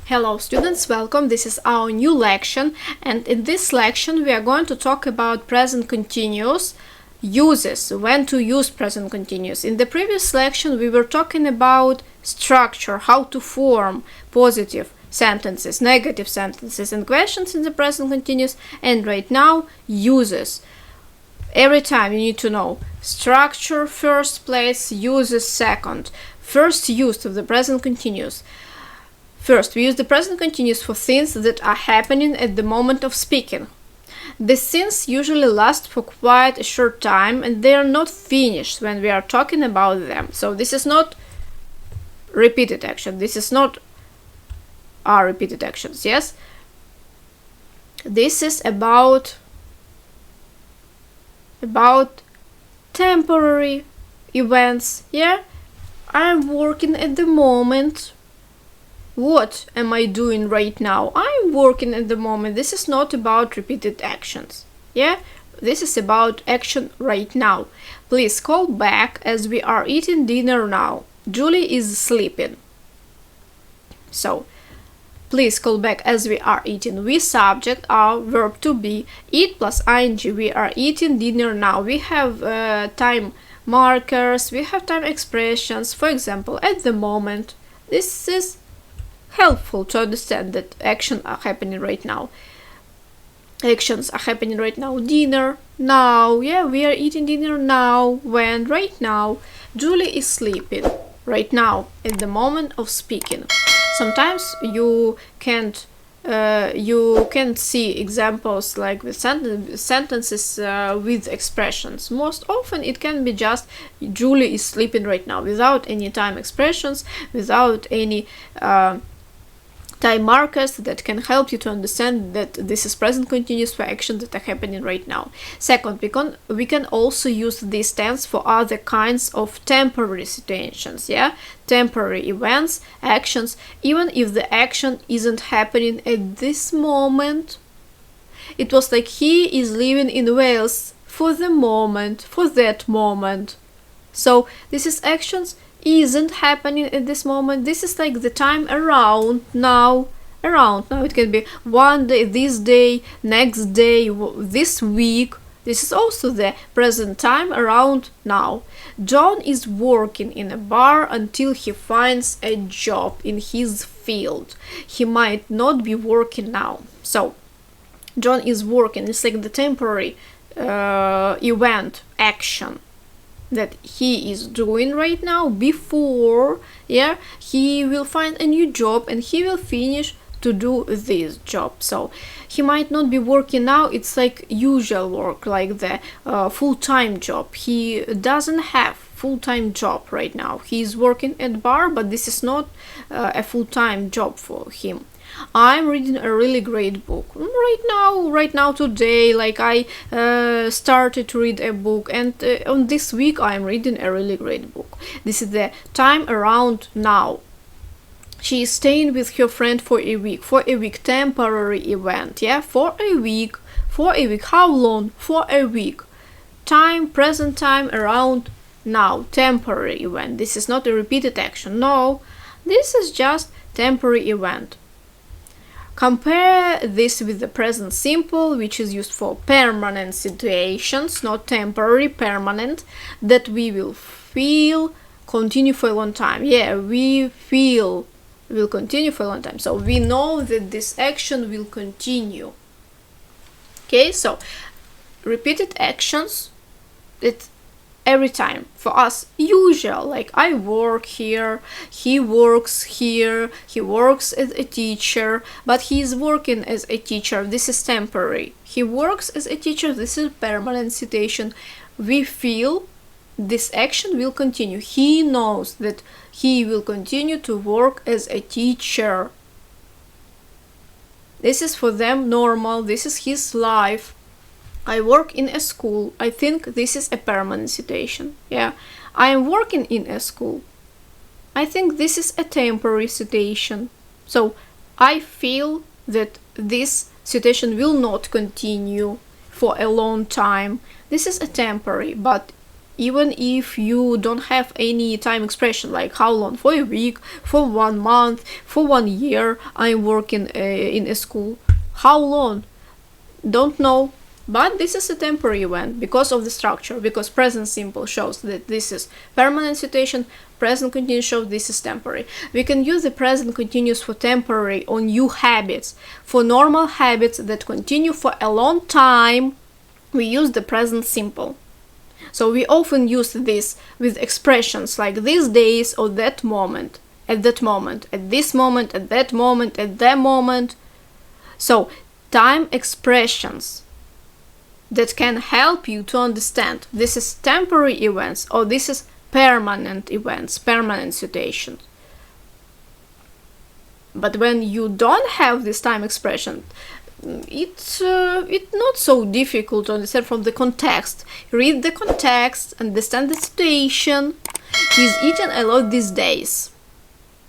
Hello students, welcome. This is our new lection, and in this lection we are going to talk about present continuous uses, when to use present continuous. In the previous lection we were talking about structure, how to form positive sentences, negative sentences and questions in the present continuous, and right now uses. Every time you need to know structure first place, uses second. First use of the present continuous. First, we use the present continuous for things that are happening at the moment of speaking. The things usually last for quite a short time and they are not finished when we are talking about them. So this is not repeated action. This is not our repeated actions, yes? This is about temporary events, yeah? I'm working at the moment. What am I doing right now? I'm working at the moment. This is not about repeated actions. Yeah? This is about action right now. Please call back as we are eating dinner now. Julie is sleeping. So, please call back as we are eating. We subject our verb to be. Eat plus ing. We are eating dinner now. We have time markers. We have time expressions. For example, at the moment. This is helpful to understand that actions are happening right now. Actions are happening right now. Dinner now. Yeah, we are eating dinner now. When? Right now. Julie is sleeping right now at the moment of speaking. Sometimes you can't see examples like with sentences with expressions. Most often it can be just Julie is sleeping right now without any time expressions, without any time markers that can help you to understand that this is present continuous for actions that are happening right now. Second, we can also use this tense for other kinds of temporary situations, yeah? Temporary events, actions, even if the action isn't happening at this moment. It was like he is living in Wales for the moment, for that moment. So this is actions isn't happening at this moment. This is like the time around now. It can be one day, this day, next day, this week. This is also the present time around now. John is working in a bar until he finds a job in his field. He might not be working now. So John is working. It's like the temporary event, action that he is doing right now before, yeah, he will find a new job and he will finish to do this job. So he might not be working now. It's like usual work, like the full-time job. He doesn't have full-time job right now. He's working at bar, but this is not a full-time job for him. I'm reading a really great book right now today. Like I started to read a book, and on this week I'm reading a really great book. This is the time around now. She is staying with her friend for a week, temporary event, yeah, for a week, how long? For a week. Time, present time around now, temporary event. This is not a repeated action, no, this is just temporary event. Compare this with the present simple, which is used for permanent situations, not temporary, permanent, that we will feel continue for a long time. Yeah, we feel will continue for a long time. So we know that this action will continue. Okay, so repeated actions, it every time for us usual, like I work here, he works here, he works as a teacher, but he is working as a teacher. This is temporary. He works as a teacher. This is a permanent situation. We feel this action will continue. He knows that he will continue to work as a teacher. This is for them normal. This is his life. I work in a school. I think this is a permanent situation. Yeah, I am working in a school. I think this is a temporary situation. So I feel that this situation will not continue for a long time. This is a temporary, but even if you don't have any time expression, like how long, for a week, for 1 month, for 1 year I'm working in a school. How long? Don't know. But this is a temporary event because of the structure, because present simple shows that this is permanent situation, present continuous shows this is temporary. We can use the present continuous for temporary on new habits. For normal habits that continue for a long time, we use the present simple. So we often use this with expressions like these days or that moment, at that moment, at this moment, at that moment, at that moment. So time expressions that can help you to understand this is temporary events or this is permanent events, permanent situations. But when you don't have this time expression, it's not so difficult to understand from the context. Read the context, understand the situation. He's eating a lot these days.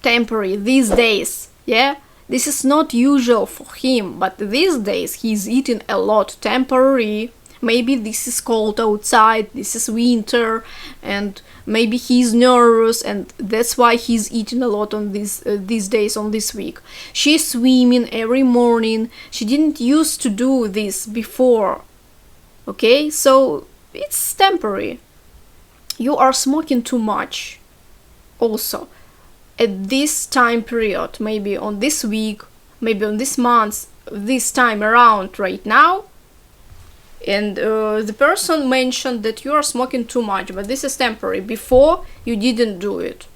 Temporary, these days, yeah? This is not usual for him, but these days he's eating a lot, temporary. Maybe this is cold outside, this is winter, and maybe he's nervous, and that's why he's eating a lot on these days, on this week. She's swimming every morning. She didn't used to do this before. Okay, so it's temporary. You are smoking too much. Also, at this time period, maybe on this week, maybe on this month, this time around right now, and the person mentioned that you are smoking too much, but this is temporary. Before, you didn't do it.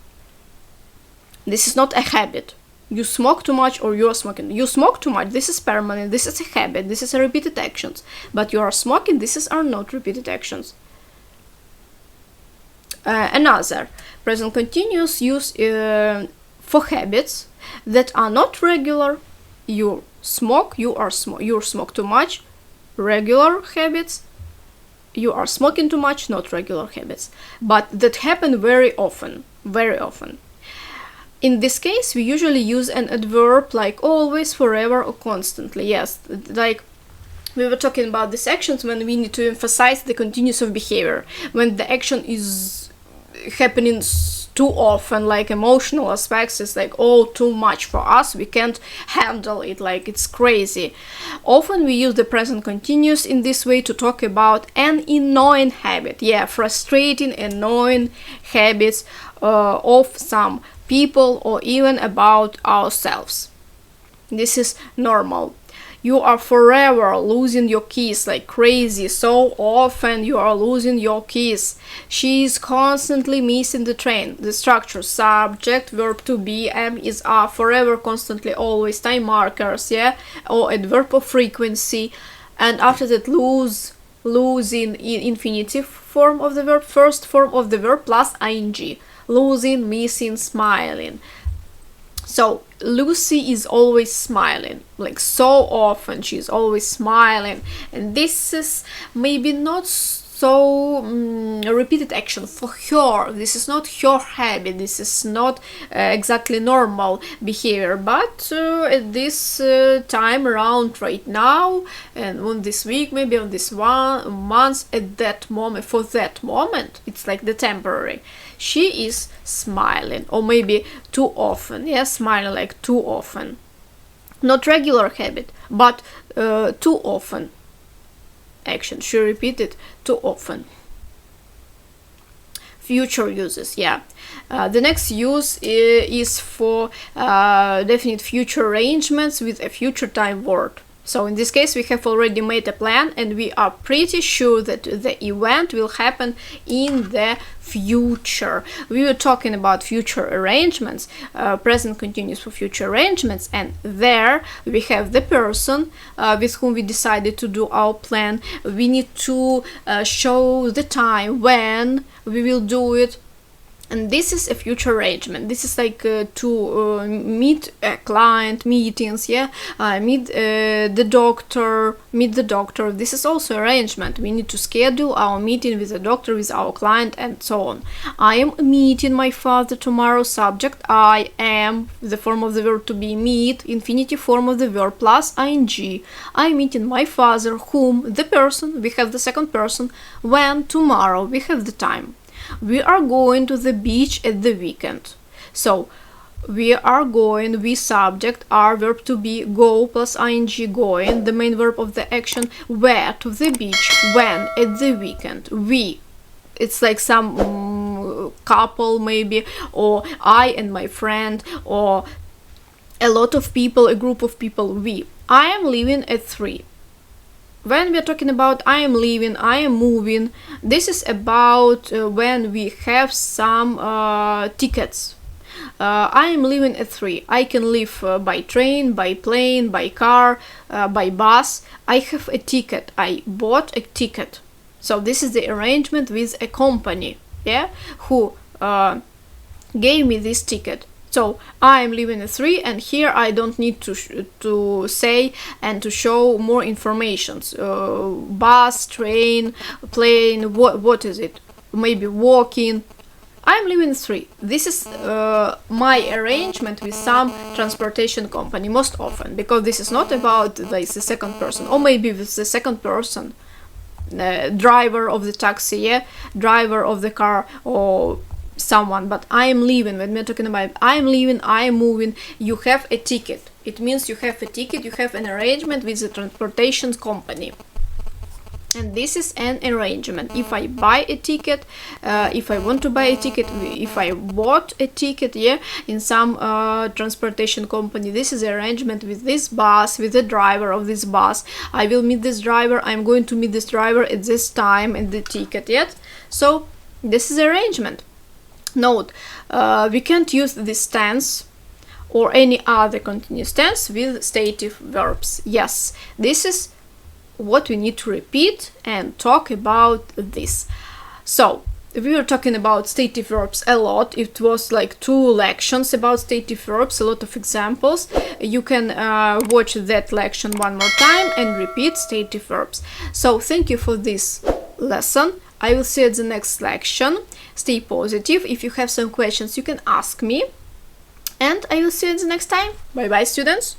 This is not a habit. You smoke too much or you are smoking. You smoke too much, this is permanent, this is a habit, this is a repeated actions. But you are smoking, this are not repeated actions. Another present continuous use for habits that are not regular. You smoke, you smoke too much, regular habits. You are smoking too much, not regular habits, but that happen very often, very often. In this case, we usually use an adverb like always, forever, or constantly. Yes, like we were talking about these actions when we need to emphasize the continuous of behavior, when the action is happening too often, like emotional aspects is like all too much for us, we can't handle it, like it's crazy. Often we use the present continuous in this way to talk about an annoying habit, frustrating, annoying habits of some people or even about ourselves. This is normal. You are forever losing your keys like crazy. So often you are losing your keys. She is constantly missing the train. The structure, subject, verb to be, am, is, are, forever, constantly, always, time markers, or adverb of frequency. And after that, losing in infinitive form of the verb, first form of the verb plus ing. Losing, missing, smiling. So Lucy is always smiling, like so often she's always smiling, and this is maybe not so repeated action for her. This is not her habit, this is not exactly normal behavior, but at this time around right now, and on this week, maybe on this one month, at that moment, for that moment, it's like the temporary. She is smiling, or maybe too often, smiling like too often. Not regular habit, but too often action. She repeated too often. Future uses, the next use is for definite future arrangements with a future time word. So in this case, we have already made a plan and we are pretty sure that the event will happen in the future. We were talking about future arrangements, present continuous for future arrangements, and there we have the person with whom we decided to do our plan. We need to show the time when we will do it. And this is a future arrangement. This is like to meet a client, meetings, yeah, meet the doctor. This is also arrangement. We need to schedule our meeting with the doctor, with our client, and so on. I am meeting my father tomorrow. Subject I am, the form of the verb to be, meet, infinitive form of the verb plus ing. I am meeting my father, whom, the person, we have the second person, when, tomorrow, we have the time. We are going to the beach at the weekend. So we are going, we subject, our verb to be, go plus ing, going, the main verb of the action, where, to the beach, when, at the weekend. We, it's like some couple maybe, or I and my friend, or a lot of people, a group of people. We, I am leaving at 3. When we are talking about I am leaving, I am moving, this is about when we have some tickets. I am leaving at 3. I can leave by train, by plane, by car, by bus. I have a ticket. I bought a ticket. So this is the arrangement with a company, yeah, who gave me this ticket. So I am leaving at 3, and here I don't need to say and to show more information. Bus, train, plane, what is it? Maybe walking. I am leaving at 3. This is my arrangement with some transportation company most often, because this is not about like the second person, or maybe with the second person, driver of the taxi, yeah, driver of the car, or someone. But I am leaving, when we're talking about I am leaving, I am moving, you have a ticket. It means you have a ticket, you have an arrangement with the transportation company. And this is an arrangement. If I buy a ticket, if I want to buy a ticket, if I bought a ticket, yeah, in some transportation company, this is an arrangement with this bus, with the driver of this bus. I will meet this driver, I'm going to meet this driver at this time, and the ticket, yet. So this is arrangement. Note, we can't use this tense or any other continuous tense with stative verbs. Yes, this is what we need to repeat and talk about this. So we were talking about stative verbs a lot. It was like 2 lections about stative verbs, a lot of examples. You can watch that lection one more time and repeat stative verbs. So thank you for this lesson. I will see you at the next lection. Stay positive. If you have some questions, you can ask me. And I will see you at the next time. Bye bye, students.